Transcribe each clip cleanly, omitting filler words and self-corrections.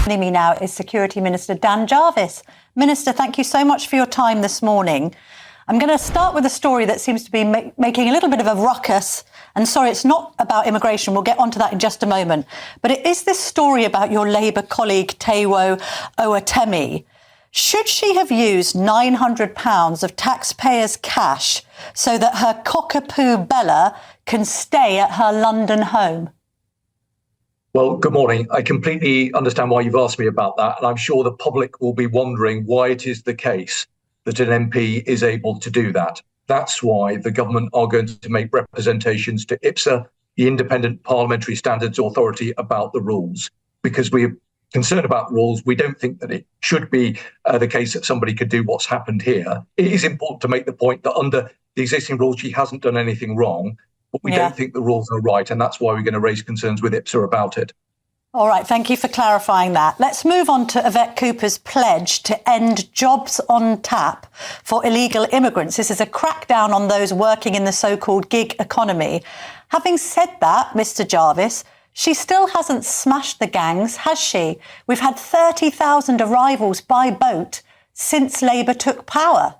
Joining me now is Security Minister Dan Jarvis. Minister, thank you so much for your time this morning. I'm going to start with a story that seems to be making a little bit of a ruckus. And sorry, it's not about immigration. We'll get onto that in just a moment. But it is this story about your Labour colleague, Taiwo Owatemi. Should she have used £900 of taxpayers' cash so that her cockapoo Bella can stay at her London home? Well, good morning. I completely understand why you've asked me about that. And I'm sure the public will be wondering why it is the case that an MP is able to do that. That's why the government are going to make representations to IPSA, the Independent Parliamentary Standards Authority, about the rules, because we're concerned about the rules. We don't think that it should be the case that somebody could do what's happened here. It is important to make the point that under the existing rules, she hasn't done anything wrong, but we don't think the rules are right. And that's why we're going to raise concerns with IPSA about it. All right, thank you for clarifying that. Let's move on to Yvette Cooper's pledge to end jobs on tap for illegal immigrants. This is a crackdown on those working in the so-called gig economy. Having said that, Mr. Jarvis, she still hasn't smashed the gangs, has she? We've had 30,000 arrivals by boat since Labour took power.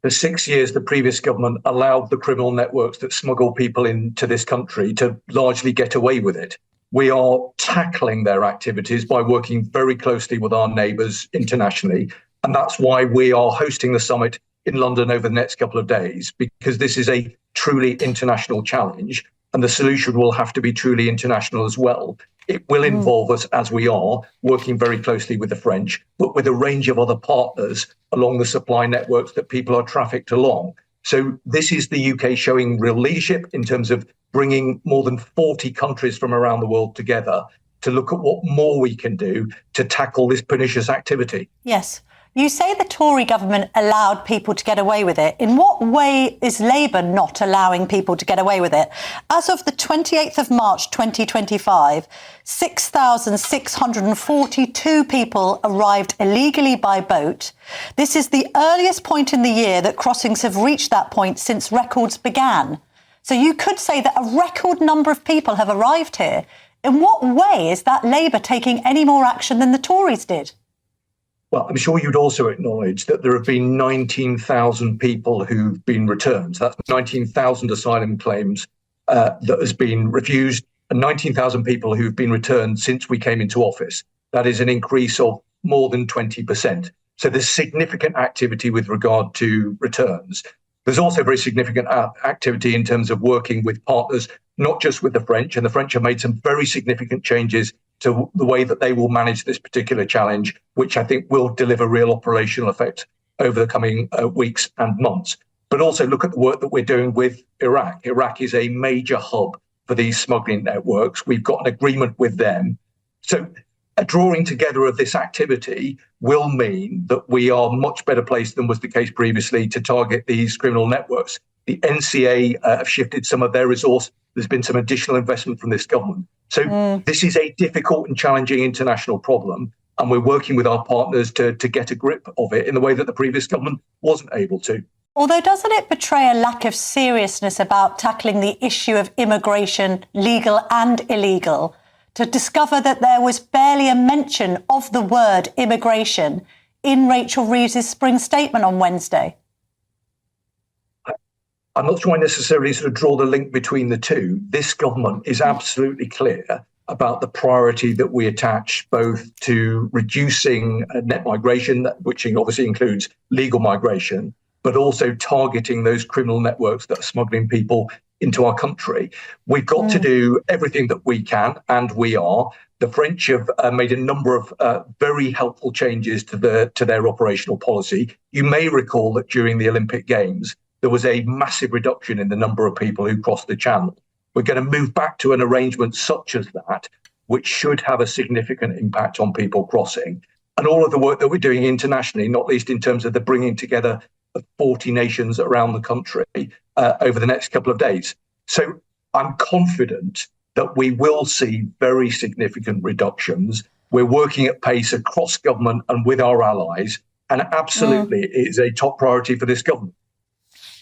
For 6 years, the previous government allowed the criminal networks that smuggle people into this country to largely get away with it. We are tackling their activities by working very closely with our neighbours internationally. And that's why we are hosting the summit in London over the next couple of days, because this is a truly international challenge. And the solution will have to be truly international as well. It will involve us, as we are, working very closely with the French, but with a range of other partners along the supply networks that people are trafficked along. So this is the UK showing real leadership in terms of bringing more than 40 countries from around the world together to look at what more we can do to tackle this pernicious activity. Yes. You say the Tory government allowed people to get away with it. In what way is Labour not allowing people to get away with it? As of the 28th of March 2025, 6,642 people arrived illegally by boat. This is the earliest point in the year that crossings have reached that point since records began. So you could say that a record number of people have arrived here. In what way is that Labour taking any more action than the Tories did? Well, I'm sure you'd also acknowledge that there have been 19,000 people who've been returned. So that's 19,000 asylum claims that has been refused, and 19,000 people who've been returned since we came into office. That is an increase of more than 20%. So there's significant activity with regard to returns. There's also very significant activity in terms of working with partners, not just with the French. And the French have made some very significant changes to the way that they will manage this particular challenge, which I think will deliver real operational effect over the coming weeks and months. But also look at the work that we're doing with Iraq. Iraq is a major hub for these smuggling networks. We've got an agreement with them. So a drawing together of this activity will mean that we are much better placed than was the case previously to target these criminal networks. The NCA have shifted some of their resource. There's been some additional investment from this government. So this is a difficult and challenging international problem, and we're working with our partners to get a grip of it in the way that the previous government wasn't able to. Although doesn't it betray a lack of seriousness about tackling the issue of immigration, legal and illegal, to discover that there was barely a mention of the word immigration in Rachel Reeves' spring statement on Wednesday? I'm not sure I necessarily sort of draw the link between the two. This government is absolutely clear about the priority that we attach both to reducing net migration, which obviously includes legal migration, but also targeting those criminal networks that are smuggling people into our country. We've got to do everything that we can, and we are. The French have made a number of very helpful changes to their operational policy. You may recall that during the Olympic Games, there was a massive reduction in the number of people who crossed the channel. We're going to move back to an arrangement such as that, which should have a significant impact on people crossing. And all of the work that we're doing internationally, not least in terms of the bringing together of 40 nations around the country over the next couple of days. So I'm confident that we will see very significant reductions. We're working at pace across government and with our allies, and absolutely it is a top priority for this government.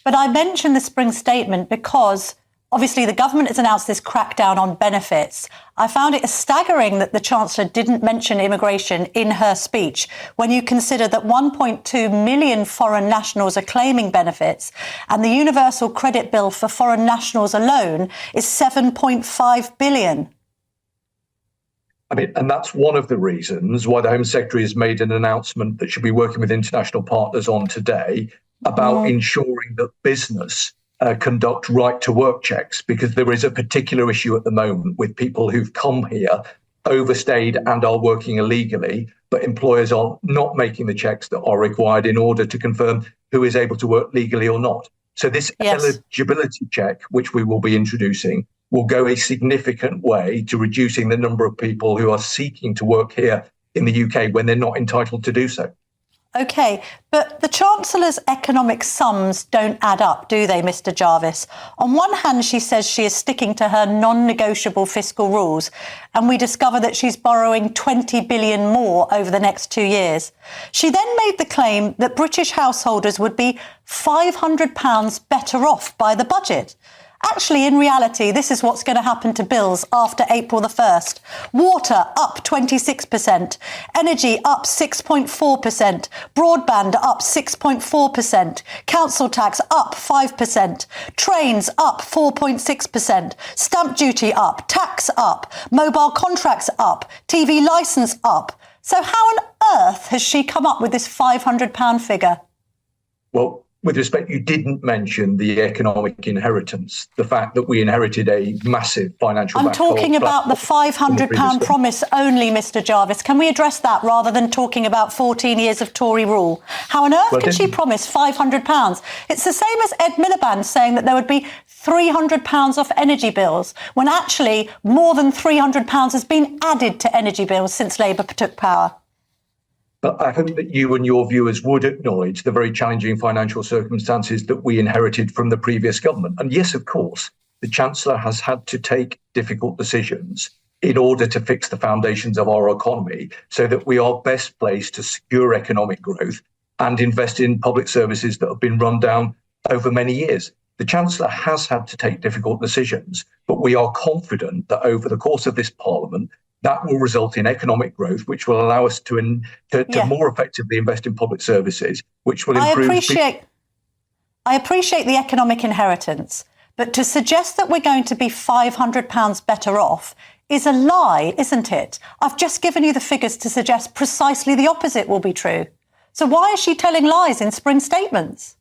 But I mentioned the spring statement because Obviously, the government has announced this crackdown on benefits. I found it staggering that the Chancellor didn't mention immigration in her speech when you consider that 1.2 million foreign nationals are claiming benefits and the universal credit bill for foreign nationals alone is 7.5 billion. I mean, and that's one of the reasons why the Home Secretary has made an announcement that she'll be working with international partners on today about ensuring that business conduct right-to-work checks, because there is a particular issue at the moment with people who've come here, overstayed and are working illegally, but employers are not making the checks that are required in order to confirm who is able to work legally or not. So this eligibility check, which we will be introducing, will go a significant way to reducing the number of people who are seeking to work here in the UK when they're not entitled to do so. OK, but the Chancellor's economic sums don't add up, do they, Mr Jarvis? On one hand, she says she is sticking to her non-negotiable fiscal rules, and we discover that she's borrowing 20 billion more over the next 2 years. She then made the claim that British householders would be £500 better off by the budget. Actually, in reality, this is what's going to happen to bills after April the 1st. Water up 26%, energy up 6.4%, broadband up 6.4%, council tax up 5%, trains up 4.6%, stamp duty up, tax up, mobile contracts up, TV licence up. So how on earth has she come up with this £500 figure? Well, with respect, you didn't mention the economic inheritance, the fact that we inherited a massive financial I'm talking about the £500 promise only, Mr Jarvis. Can we address that rather than talking about 14 years of Tory rule? How on earth can she promise £500? It's the same as Ed Miliband saying that there would be £300 off energy bills, when actually more than £300 has been added to energy bills since Labour took power. But I hope that you and your viewers would acknowledge the very challenging financial circumstances that we inherited from the previous government. And yes, of course, the Chancellor has had to take difficult decisions in order to fix the foundations of our economy so that we are best placed to secure economic growth and invest in public services that have been run down over many years. The Chancellor has had to take difficult decisions, but we are confident that over the course of this Parliament, that will result in economic growth, which will allow us to more effectively invest in public services, which will improve. I appreciate the economic inheritance, but to suggest that we're going to be £500 better off is a lie, isn't it? I've just given you the figures to suggest precisely the opposite will be true. So why is she telling lies in spring statements?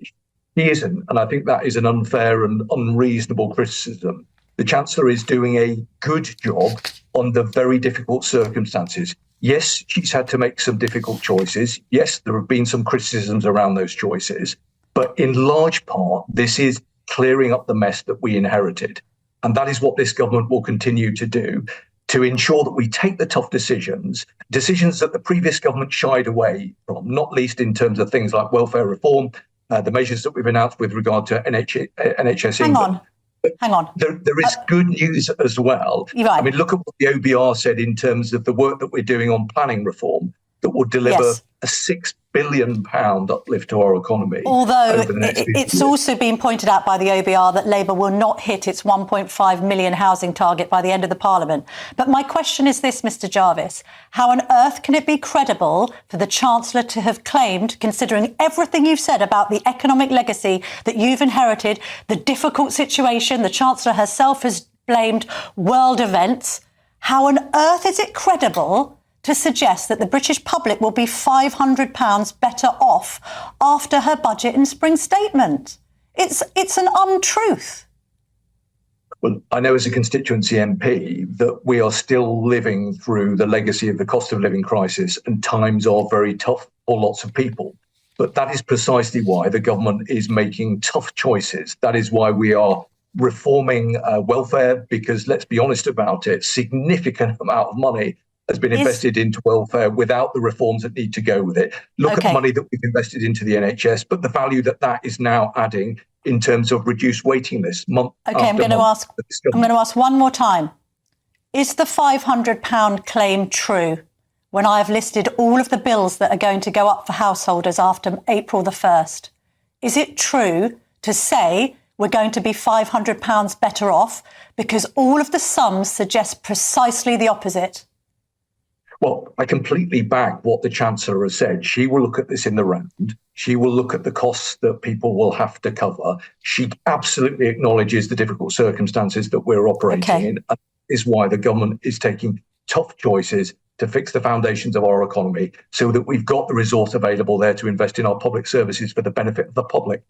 She isn't, and I think that is an unfair and unreasonable criticism. The Chancellor is doing a good job under very difficult circumstances. Yes, she's had to make some difficult choices. Yes, there have been some criticisms around those choices. But in large part, this is clearing up the mess that we inherited. And that is what this government will continue to do, to ensure that we take the tough decisions that the previous government shied away from, not least in terms of things like welfare reform, the measures that we've announced with regard to NHS England. Hang on. There is good news as well. Right. I mean, look at what the OBR said in terms of the work that we're doing on planning reform that will deliver a £6 billion uplift to our economy. Although it's also been pointed out by the OBR that Labour will not hit its 1.5 million housing target by the end of the Parliament. But my question is this, Mr Jarvis, how on earth can it be credible for the Chancellor to have claimed, considering everything you've said about the economic legacy that you've inherited, the difficult situation, the Chancellor herself has blamed world events, how on earth is it credible to suggest that the British public will be £500 better off after her budget and spring statement? It's an untruth. Well, I know as a constituency MP that we are still living through the legacy of the cost of living crisis, and times are very tough for lots of people. But that is precisely why the government is making tough choices. That is why we are reforming welfare, because let's be honest about it, significant amount of money has been invested into welfare without the reforms that need to go with it. Look at the money that we've invested into the NHS, but the value that is now adding in terms of reduced waiting lists month after month. I'm going to ask one more time. Is the £500 claim true when I have listed all of the bills that are going to go up for householders after April the 1st? Is it true to say we're going to be £500 better off? Because all of the sums suggest precisely the opposite. Well, I completely back what the Chancellor has said. She will look at this in the round. She will look at the costs that people will have to cover. She absolutely acknowledges the difficult circumstances that we're operating in. And is why the government is taking tough choices to fix the foundations of our economy so that we've got the resource available there to invest in our public services for the benefit of the public.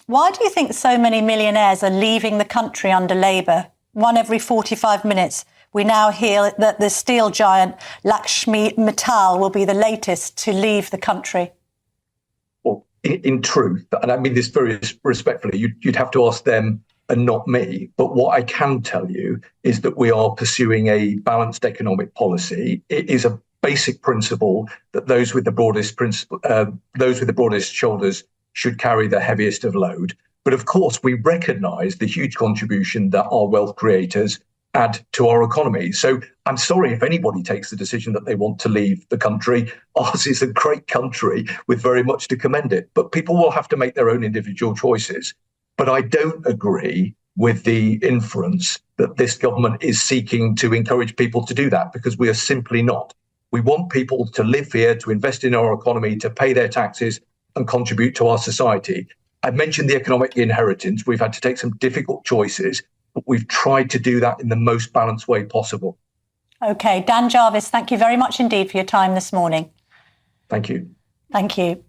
Why do you think so many millionaires are leaving the country under Labour? One every 45 minutes. We now hear that the steel giant Lakshmi Mittal will be the latest to leave the country. Well, in truth, and I mean this very respectfully, you'd have to ask them and not me. But what I can tell you is that we are pursuing a balanced economic policy. It is a basic principle that those with the broadest shoulders should carry the heaviest of load. But of course, we recognise the huge contribution that our wealth creators add to our economy. So I'm sorry if anybody takes the decision that they want to leave the country. Ours is a great country with very much to commend it. But people will have to make their own individual choices. But I don't agree with the inference that this government is seeking to encourage people to do that, because we are simply not. We want people to live here, to invest in our economy, to pay their taxes and contribute to our society. I've mentioned the economic inheritance. We've had to take some difficult choices, but we've tried to do that in the most balanced way possible. OK, Dan Jarvis, thank you very much indeed for your time this morning. Thank you. Thank you.